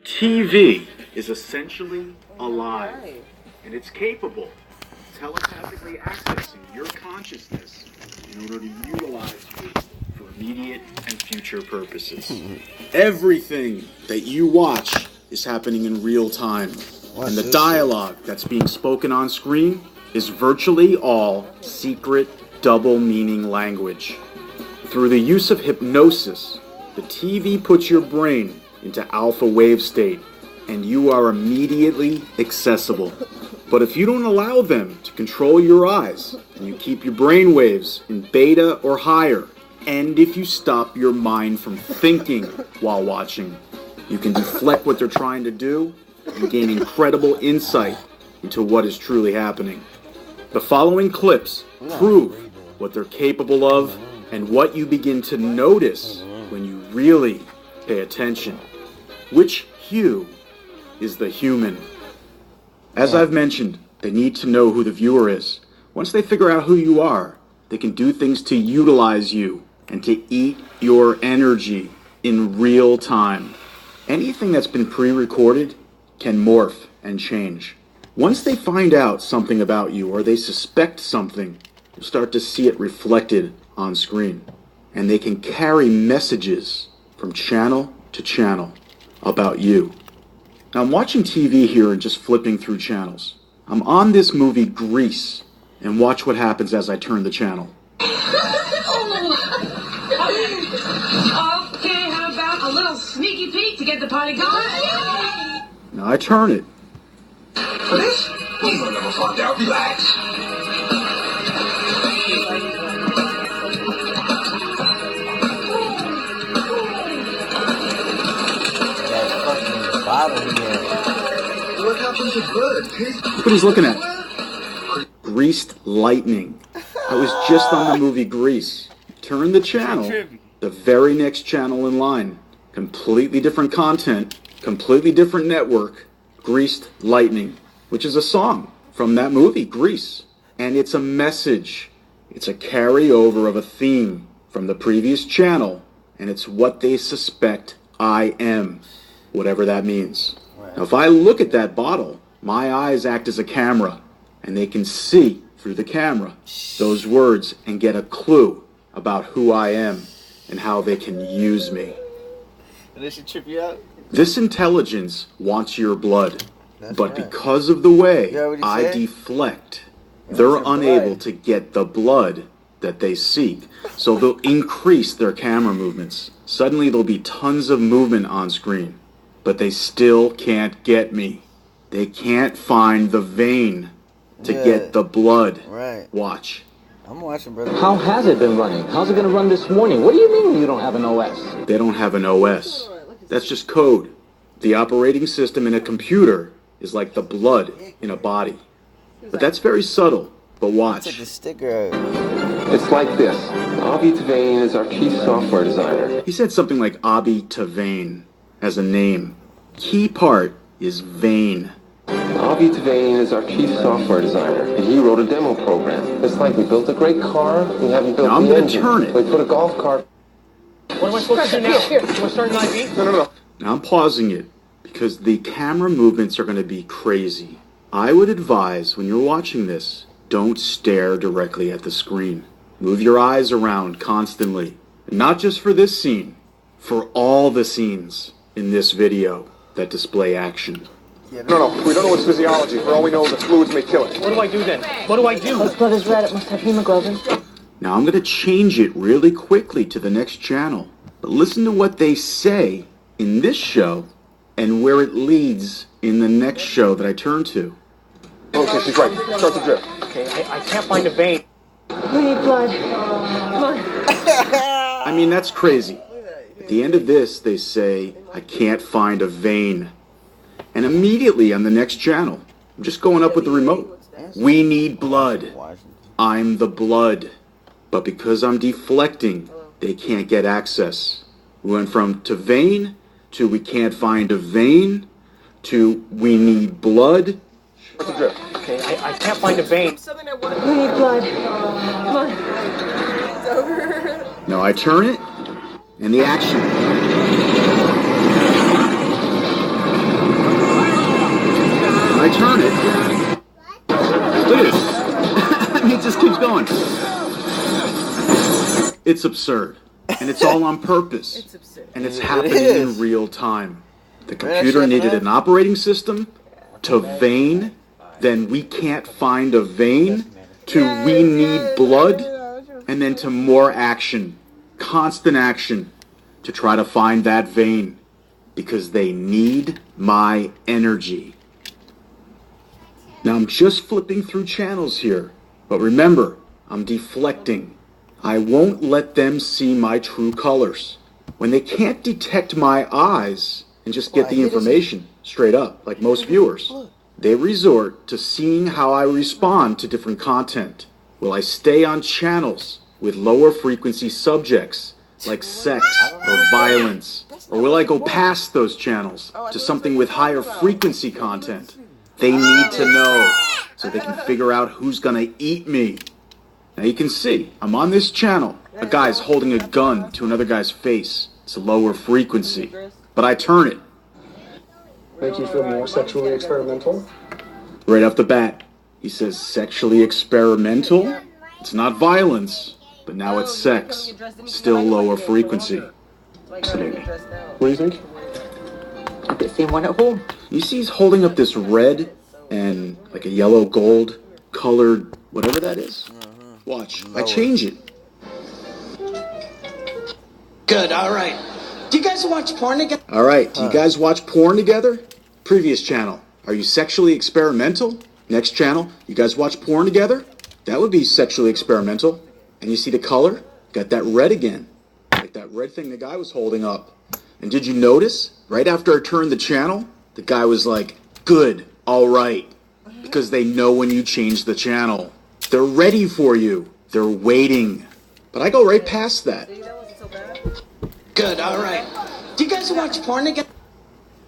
TV is essentially alive, and it's capable of telepathically accessing your consciousness in order to utilize you for immediate and future purposes. Everything that you watch is happening in real time, and the dialogue that's being spoken on screen is virtually all secret, double-meaning language. Through the use of hypnosis, the TV puts your brain into alpha wave state, and you are immediately accessible. But if you don't allow them to control your eyes, and you keep your brain waves in beta or higher, and if you stop your mind from thinking while watching, you can deflect what they're trying to do and gain incredible insight into what is truly happening. The following clips prove what they're capable of and what you begin to notice when you really pay attention. Which hue is the human? As I've mentioned, they need to know who the viewer is. Once they figure out who you are, they can do things to utilize you and to eat your energy in real time. Anything that's been pre-recorded can morph and change. Once they find out something about you or they suspect something, you'll start to see it reflected on screen. And they can carry messages from channel to channel about you. Now I'm watching TV here and just flipping through channels. I'm on this movie Grease, and watch what happens as I turn the channel. Okay, how about a little sneaky peek to get the party going? Now I turn it. For this? You'll never find out. Relax. What happened to Bud? Look what he's looking at. Greased lightning. I was just on the movie Grease. Turn the channel. The very next channel in line. Completely different content. Completely different network. Greased Lightning. Which is a song from that movie, Grease. And it's a message. It's a carryover of a theme from the previous channel. And it's what they suspect I am. Whatever that means. Now, if I look at that bottle, my eyes act as a camera, and they can see through the camera those words and get a clue about who I am and how they can use me. And this should trip you out? This intelligence wants your blood, but because of the way I deflect, they're unable to get the blood that they seek, so they'll increase their camera movements. Suddenly there'll be tons of movement on screen. But they still can't get me. They can't find the vein to get the blood. Right. Watch. I'm watching, brother. How has it been running? How's it going to run this morning? What do you mean you don't have an OS? They don't have an OS. That's just code. The operating system in a computer is like the blood in a body. But that's very subtle. But watch. Take the sticker out. It's like this. Avi Tavain is our chief software designer. He said something like Abi Tavain as a name. Key part is vein. Avi Tavain is our chief software designer, and he wrote a demo program. It's like we built a great car, we haven't built now I'm the gonna engine. turn it. We put a golf cart. What am I supposed to do now? Here. Do I start an IV? No. Now I'm pausing it because the camera movements are going to be crazy. I would advise when you're watching this, don't stare directly at the screen. Move your eyes around constantly. And not just for this scene, for all the scenes in this video that display action. No, we don't know its physiology. For all we know, the fluids may kill it. What do I do then? What do I do? His blood is red. It must have hemoglobin. Now I'm going to change it really quickly to the next channel. But listen to what they say in this show and where it leads in the next show that I turn to. Okay, she's right. Start the drip. Okay, I can't find a vein. We need blood. Come on. I mean, that's crazy. At the end of this, they say, I can't find a vein. And immediately on the next channel, I'm just going up with the remote. We need blood. I'm the blood. But because I'm deflecting, they can't get access. We went from to vein, to we can't find a vein, to we need blood. Start the drip. Okay, I can't find a vein. We need blood. Come on. Now I turn it, and the action. It's absurd. And it's all on purpose. It's absurd. And it's It happening is. in real time. The that computer shit, needed man? an operating system to vein, then we can't find a vein, to we need blood, and then to more action, constant action, to try to find that vein, because they need my energy. Now I'm just flipping through channels here, but remember, I'm deflecting. I won't let them see my true colors. When they can't detect my eyes and just get the information straight up, like most viewers, they resort to seeing how I respond to different content. Will I stay on channels with lower frequency subjects like sex or violence? Or will I go past those channels to something with higher frequency content? They need to know so they can figure out who's gonna eat me. Now you can see, I'm on this channel. A guy's holding a gun to another guy's face. It's a lower frequency. But I turn it. Make you feel more sexually experimental? Right off the bat, he says sexually experimental? It's not violence, but now it's sex. Still lower frequency. Fascinating. What do you think? I've been seeing one at home. You see he's holding up this red and like a yellow gold colored whatever that is? Watch, I change it. Good, all right. Do you guys watch porn together? All right, do you guys watch porn together? Previous channel, are you sexually experimental? Next channel, you guys watch porn together? That would be sexually experimental. And you see the color? Got that red again. Like that red thing the guy was holding up. And did you notice? Right after I turned the channel, the guy was like, good, all right. Because they know when you change the channel. They're ready for you. They're waiting. But I go right past that. Good, all right. Do you guys watch porn together?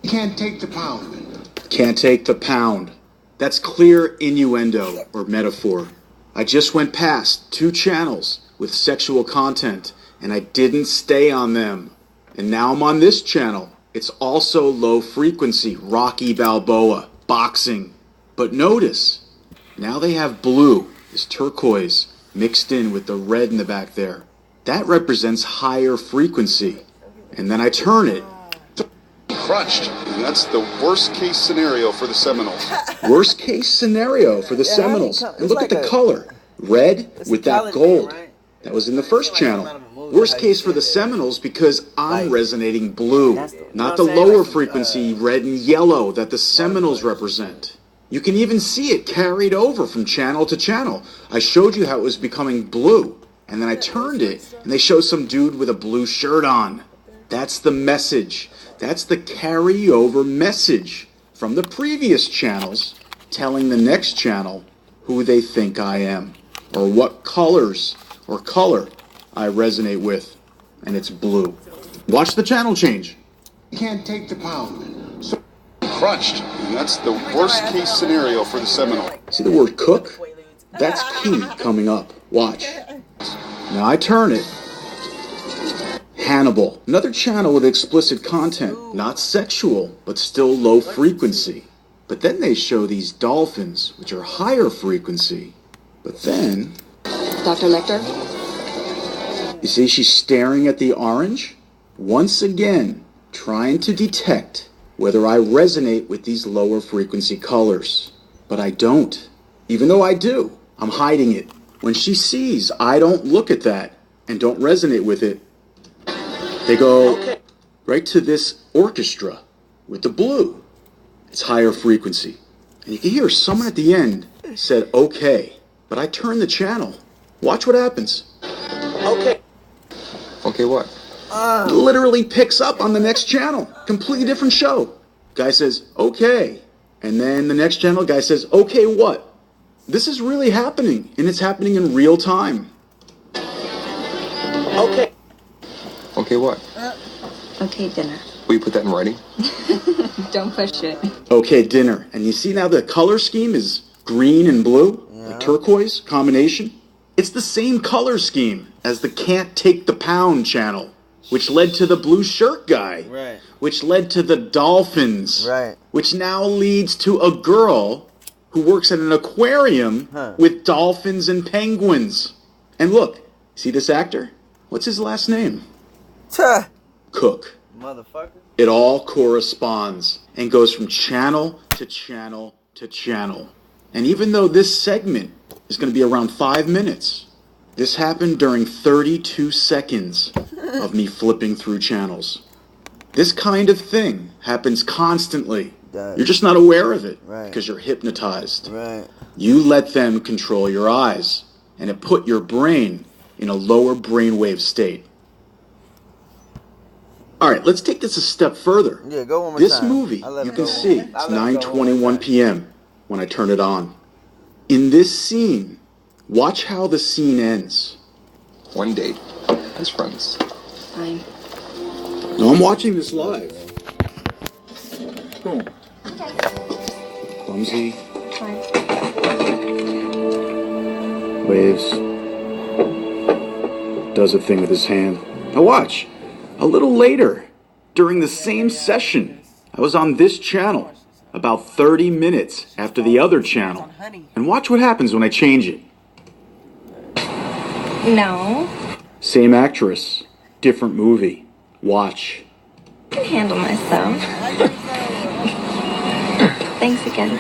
Can't take the pound. Can't take the pound. That's clear innuendo or metaphor. I just went past 2 channels with sexual content, and I didn't stay on them. And now I'm on this channel. It's also low frequency, Rocky Balboa, boxing. But notice, now they have blue, this turquoise, mixed in with the red in the back there. That represents higher frequency. And then I turn it. Crunched. And that's the worst case scenario for the Seminoles. Worst case scenario for the Seminoles. And look at the color. Red with that gold. That was in the first channel. Worst case for the Seminoles because I'm resonating blue, not the lower frequency red and yellow that the Seminoles represent. You can even see it carried over from channel to channel. I showed you how it was becoming blue, and then I turned it, and they show some dude with a blue shirt on. That's the message. That's the carryover message from the previous channels telling the next channel who they think I am, or what colors or color I resonate with, and it's blue. Watch the channel change. Can't take the pound. So Crunched. And that's the worst case scenario for the Seminoles. See the word cook? That's key coming up. Watch. Now I turn it. Hannibal. Another channel with explicit content. Not sexual, but still low frequency. But then they show these dolphins, which are higher frequency. But then... Dr. Lecter? You see she's staring at the orange? Once again, trying to detect whether I resonate with these lower frequency colors. But I don't. Even though I do, I'm hiding it. When she sees I don't look at that and don't resonate with it, they go right to this orchestra with the blue. It's higher frequency. And you can hear someone at the end said, okay. But I turn the channel. Watch what happens. Okay. Okay, what? Literally picks up on the next channel. Completely different show. Guy says, okay. And then the next channel, guy says, okay, what? This is really happening, and it's happening in real time. Okay. Okay, what? Okay, dinner. Will you put that in writing? Don't push it. Okay, dinner. And you see now the color scheme is green and blue? The turquoise combination? It's the same color scheme as the Can't Take the Pound channel, which led to the blue shirt guy, Right. which led to the dolphins, Right. which now leads to a girl who works at an aquarium with dolphins and penguins. And look, see this actor? What's his last name? Tuh. Cook. Motherfucker. It all corresponds and goes from channel to channel to channel. And even though this segment is going to be around 5 minutes, this happened during 32 seconds of me flipping through channels. This kind of thing happens constantly. You're just not aware of it because you're hypnotized. Right. You let them control your eyes, and it put your brain in a lower brainwave state. All right, let's take this a step further. Yeah, go one more This time. movie, you can see, it's I let it go one more 9:21 p.m. when I turn it on. In this scene, watch how the scene ends. One date as friends. Fine. No, I'm watching this live. Boom. Clumsy. Fine. Waves. Does a thing with his hand. Now watch. A little later, during the same session, I was on this channel about 30 minutes after the other channel. And watch what happens when I change it. No. Same actress, different movie. Watch. I can handle myself. Thanks again.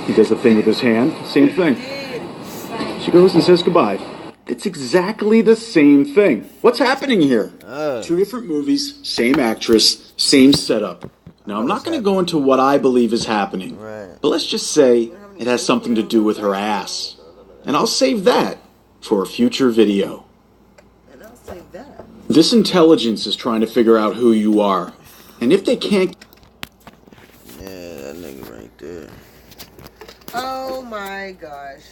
He does a thing with his hand. Same thing. She goes and says goodbye. It's exactly the same thing. What's happening here? 2 different movies, same actress, same setup. Now, I'm not going to go into what I believe is happening, but let's just say it has something to do with her ass. And I'll save that for a future video. This intelligence is trying to figure out who you are. And if they can't... Yeah, that nigga right there. Oh my gosh.